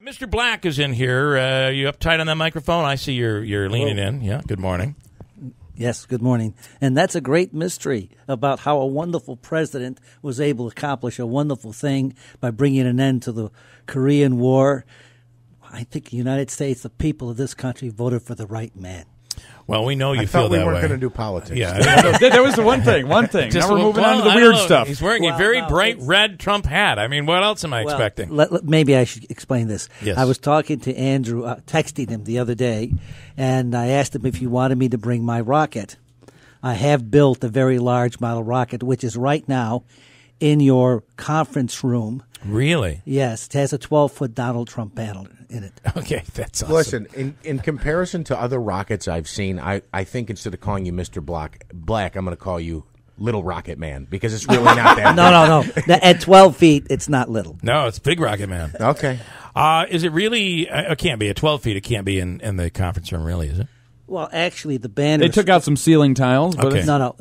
Mr. Black is in here. You uptight on that microphone? I see you're leaning in. Yeah, good morning. Yes, good morning. And that's a great mystery about how a wonderful president was able to accomplish a wonderful thing by bringing an end to the Korean War. I think the United States, the people of this country, voted for the right man. Well, we know you I feel thought we that weren't way. going to do politics. Yeah, That was the one thing. Now we're moving on to the weird stuff. He's wearing a very bright red Trump hat. I mean, what else am I expecting? Maybe I should explain this. Yes. I was talking to Andrew, texting him the other day, and I asked him if he wanted me to bring my rocket. I have built a very large model rocket, which is right now in your conference room. Really? Yes, it has a 12-foot Donald Trump panel in it. Okay, that's awesome. Listen, in comparison to other rockets I've seen, I think instead of calling you Mr. Black, I'm going to call you Little Rocket Man, because it's really not that No. At 12 feet, it's not little. No, it's Big Rocket Man. Okay. Is it really? It can't be at 12 feet. It can't be in the conference room, really, is it? Well, actually, the banner. They took out some ceiling tiles. But Okay. No.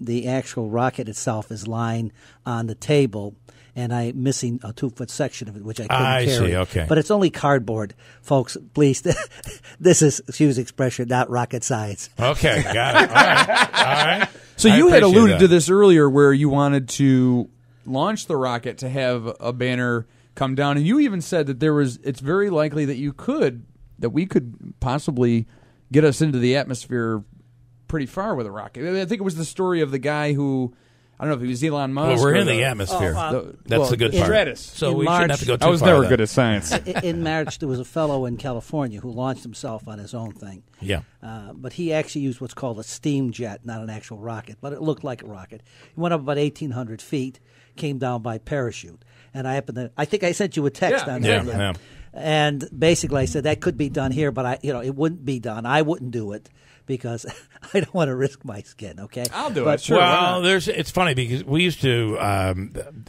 The actual rocket itself is lying on the table, and I'm missing a 2-foot section of it, which I couldn't carry. See, okay. But it's only cardboard, folks. Please, this is, excuse the expression, not rocket science. Okay, got it. All right. So I you had appreciate alluded that. to this earlier, where you wanted to launch the rocket to have a banner come down, and you even said that it's very likely that we could possibly get us into the atmosphere pretty far with a rocket. I think it was the story of the guy who, I don't know if he was Elon Musk. Well, we're or in the atmosphere. That's the good the part. Stratus. So In we shouldn't March- have to go too I was far. never then. good at science. In March, there was a fellow in California who launched himself on his own thing. Yeah. But he actually used what's called a steam jet, not an actual rocket, but it looked like a rocket. He went up about 1,800 feet, came down by parachute. And I think I sent you a text on that. Yeah. And basically I said that could be done here, but it wouldn't be done. I wouldn't do it because I don't want to risk my skin, okay? I'll do it, sure. Well, it's funny because we used to,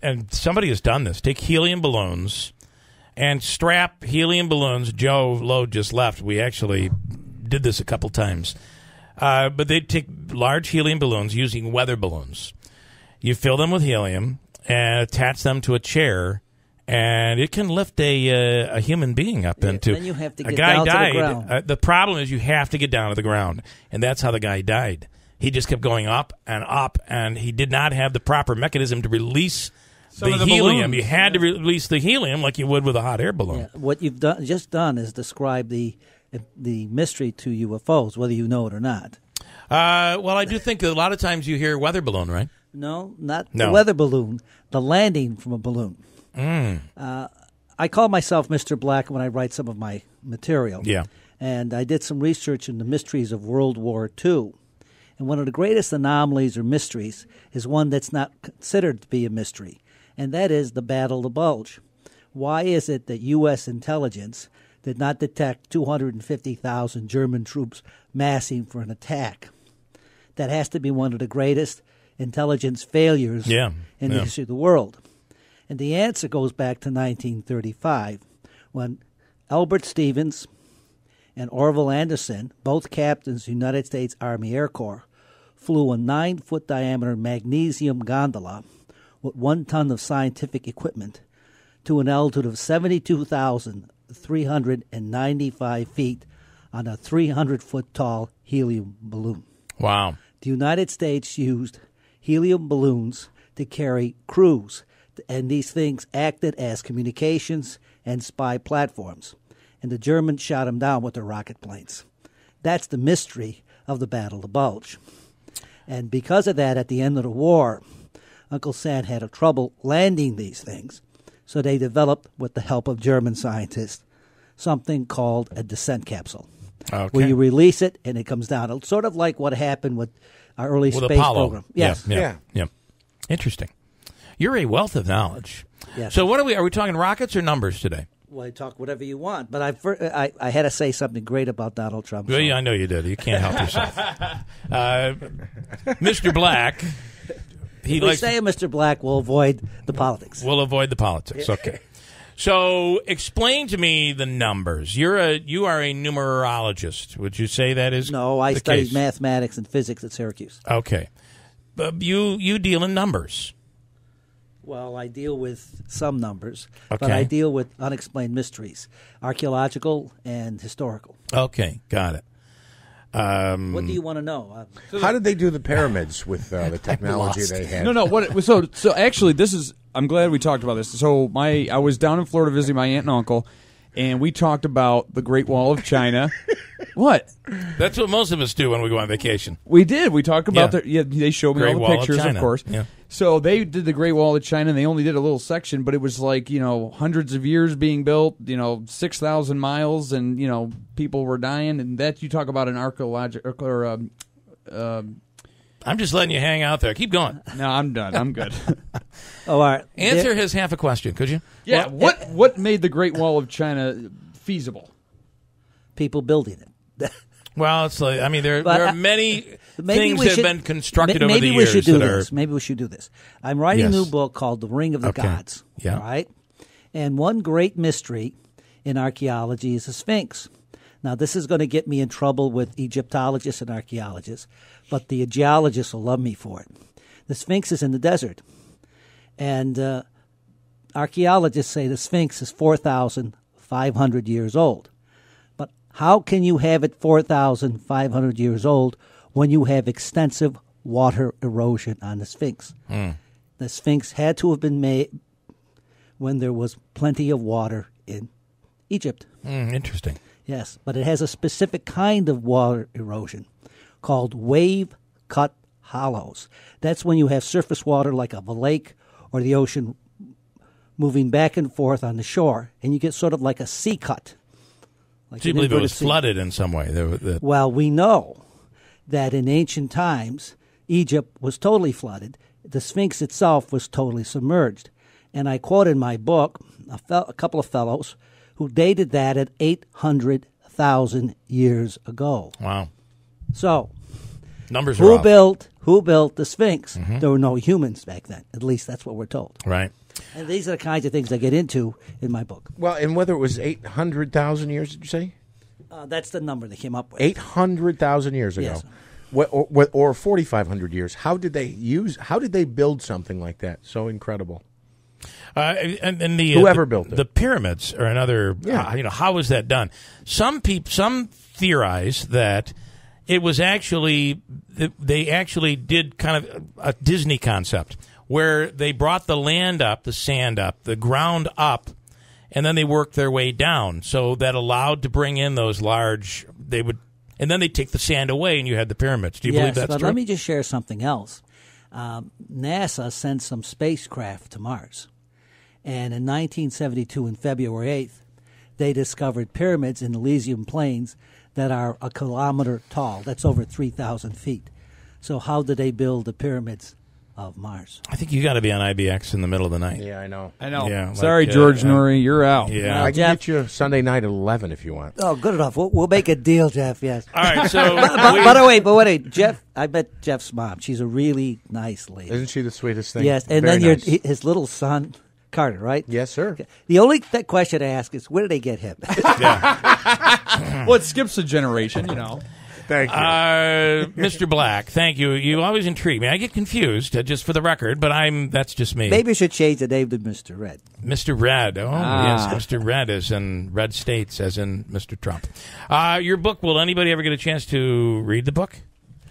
and somebody has done this, take helium balloons and strap helium balloons. Joe Lowe just left. We actually did this a couple times. But they'd take large helium balloons using weather balloons. You fill them with helium and attach them to a chair, and it can lift a human being up into. Then you have to a get guy down to died. the ground. The problem is you have to get down to the ground, and that's how the guy died. He just kept going up, and he did not have the proper mechanism to release Some the of the helium. balloons. You had to release the helium like you would with a hot air balloon. Yeah, what you've just done is describe the mystery to UFOs, whether you know it or not. Well, I do think that a lot of times you hear weather balloon, right? No, not No. the weather balloon, the landing from a balloon. I call myself Mr. Black when I write some of my material. Yeah. And I did some research in the mysteries of World War II. And one of the greatest anomalies or mysteries is one that's not considered to be a mystery, and that is the Battle of the Bulge. Why is it that U.S. intelligence did not detect 250,000 German troops massing for an attack? That has to be one of the greatest intelligence failures in the history of the world. And the answer goes back to 1935, when Albert Stevens and Orville Anderson, both captains of the United States Army Air Corps, flew a 9-foot diameter magnesium gondola with 1 ton of scientific equipment to an altitude of 72,395 feet on a 300-foot tall helium balloon. Wow. The United States used helium balloons to carry crews, and these things acted as communications and spy platforms. And the Germans shot them down with their rocket planes. That's the mystery of the Battle of the Bulge. And because of that, at the end of the war, Uncle Sam had a trouble landing these things, so they developed, with the help of German scientists, something called a descent capsule, where you release it and it comes down. It's sort of like what happened with our early space Apollo program. Yes. Yeah. Interesting. You're a wealth of knowledge. Yes. So what are we talking rockets or numbers today? Well, talk whatever you want, but I had to say something great about Donald Trump. Well, yeah, I know you did. You can't help yourself. Mr. Black, If we say Mr. Black, we'll avoid the politics. We'll avoid the politics. Okay. So explain to me the numbers. You are a numerologist. Would you say that is No, I the studied case? mathematics and physics at Syracuse. Okay. You deal in numbers. Well, I deal with some numbers, but Okay. I deal with unexplained mysteries, archaeological and historical. Okay, got it. What do you want to know? How did they do the pyramids with the technology lost. they had? No. What? So actually, this is. I'm glad we talked about this. So I was down in Florida visiting my aunt and uncle, and we talked about the Great Wall of China. What? That's what most of us do when we go on vacation. We did. We talked about Yeah. they showed me Great all Wall the of pictures, China. course. Yeah. So they did the Great Wall of China, and they only did a little section, but it was like, hundreds of years being built, 6,000 miles, and, people were dying. And that you talk about an archaeological or I'm just letting you hang out there. Keep going. no, I'm done. I'm good. All right. Answer his half a question, could you? Yeah. What made the Great Wall of China feasible? People building it. Well, it's like, I mean, there But, are many Maybe things we that have should- been constructed maybe over the we years should do that are. this. Maybe we should do this. I'm writing Yes. a new book called The Ring of the Okay. Gods. Yeah. All right? And one great mystery in archaeology is the Sphinx. Now, this is going to get me in trouble with Egyptologists and archaeologists, but the geologists will love me for it. The Sphinx is in the desert. And archaeologists say the Sphinx is 4,500 years old. But how can you have it 4,500 years old when you have extensive water erosion on the Sphinx? The Sphinx had to have been made when there was plenty of water in Egypt. Interesting. Yes, but it has a specific kind of water erosion called wave-cut hollows. That's when you have surface water like of a lake or the ocean moving back and forth on the shore, and you get sort of like a sea cut. Like Do you an believe it inverted was sea. flooded in some way? Well, we know that in ancient times, Egypt was totally flooded. The Sphinx itself was totally submerged. And I quote in my book a couple of fellows who dated that at 800,000 years ago. Wow. So, Numbers are who off. built the Sphinx? Mm-hmm. There were no humans back then. At least that's what we're told. Right. And these are the kinds of things I get into in my book. Well, and whether it was 800,000 years, did you say? That's the number they came up with. 800,000 years ago. Yes. Or 4,500 years. How did they build something like that? So incredible. And Whoever built it. the pyramids are another. Yeah. How was that done? Some theorize that it was actually they actually did kind of a Disney concept where they brought the land up, the sand up, the ground up, and then they worked their way down. So that allowed to bring in those large. And then they take the sand away, and you had the pyramids. Do you believe that's but true? let me just share something else. NASA sent some spacecraft to Mars. And in 1972, in February 8th, they discovered pyramids in Elysium Plains that are a kilometer tall. That's over 3,000 feet. So how did they build the pyramids of Mars? I think you got to be on IBX in the middle of the night. Yeah, I know. I know. Yeah, Sorry, like, George Norrie, you're out. Yeah. I can Jeff- get you Sunday night at 11 if you want. Oh, good enough. We'll make a deal, Jeff, yes. All right. So, But wait, Jeff, I met Jeff's mom. She's a really nice lady. Isn't she the sweetest thing? Yes, and Very then nice. his little son, Carter, right? Yes, sir. The only question to ask is, where did they get him? yeah. Well, it skips a generation, Thank you. Mr. Black, thank you. You always intrigue me. I get confused, just for the record, but that's just me. Maybe you should change the name to Mr. Red. Mr. Red. Oh, yes. Mr. Red as in red states, as in Mr. Trump. Your book, will anybody ever get a chance to read the book?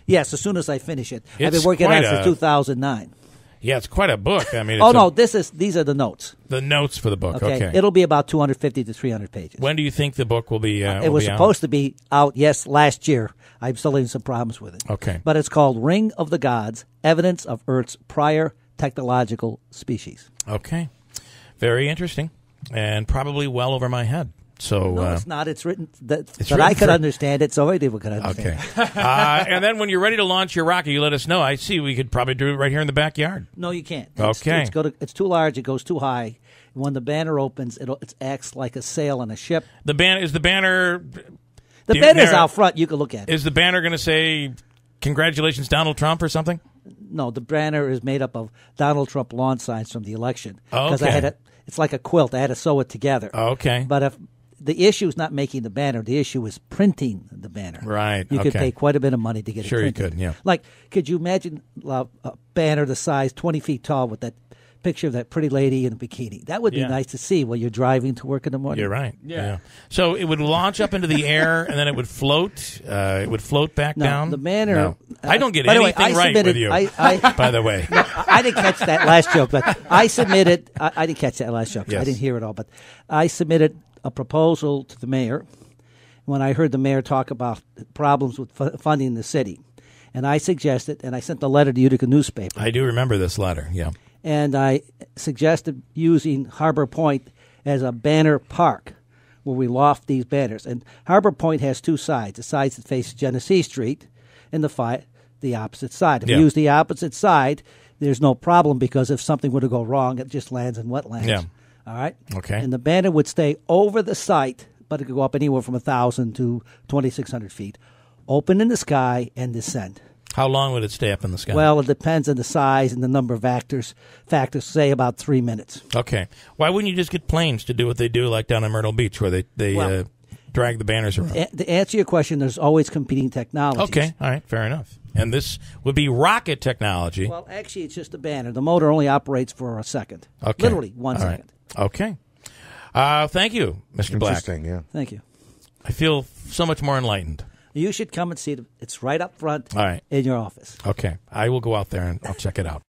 Yes, as soon as I finish it. I've It's been working on quite it a- since 2009. Yeah, it's quite a book. I mean, Oh, it's no, these are the notes. the notes for the book. Okay. It'll be about 250 to 300 pages. When do you think the book will be it was supposed to be out, yes, last year. I'm still having some problems with it. Okay. But it's called Ring of the Gods, Evidence of Earth's Prior Technological Species. Okay. Very interesting, and probably well over my head. So, No, it's not. It's written that written I could for- understand it, so anyone could understand okay. it. And then when you're ready to launch your rocket, you let us know. I see we could probably do it right here in the backyard. No, you can't. Okay. It's too large. It goes too high. When the banner opens, it acts like a sail on a ship. The banner. The Do you- banner's there- out front. You can look at it. Is the banner going to say "Congratulations, Donald Trump" or something? No, the banner is made up of Donald Trump lawn signs from the election. Because Okay. it's like a quilt. I had to sew it together. Okay. But if the issue is not making the banner, the issue is printing the banner. Right, You could okay. pay quite a bit of money to get Sure it you printed. could, yeah. Like, could you imagine a banner the size 20 feet tall with that picture of that pretty lady in a bikini. That would be Yeah. nice to see while you're driving to work in the morning. You're right. Yeah. So it would launch up into the air, and then it would float. It would float back No, down. the manner. No. I don't get by the way, anything I right submitted, with you. I by the way, I didn't catch that last joke, but I submitted. I didn't catch that last joke. Yes. I didn't hear it all, but I submitted a proposal to the mayor when I heard the mayor talk about problems with funding the city, and I suggested, and I sent the letter to Utica newspaper, I do remember this letter. Yeah. and I suggested using Harbor Point as a banner park where we loft these banners. And Harbor Point has two sides: the sides that face Genesee Street and the opposite side. If Yeah. we use the opposite side, there's no problem because if something were to go wrong, it just lands in wetlands. Yeah. All right? Okay. And the banner would stay over the site, but it could go up anywhere from 1,000 to 2,600 feet, open in the sky and descend. How long would it stay up in the sky? Well, it depends on the size and the number of factors, say about 3 minutes. Okay. Why wouldn't you just get planes to do what they do, like down in Myrtle Beach, where they Well, drag the banners around? To answer your question, there's always competing technologies. Okay. All right. Fair enough. And this would be rocket technology. Well, actually, it's just a banner. The motor only operates for a second. Okay. Literally 1 All right. second. Okay. Thank you, Mr. Black. Interesting, yeah. Thank you. I feel so much more enlightened. You should come and see it. It's right up front All right. in your office. Okay. I will go out there and I'll check it out.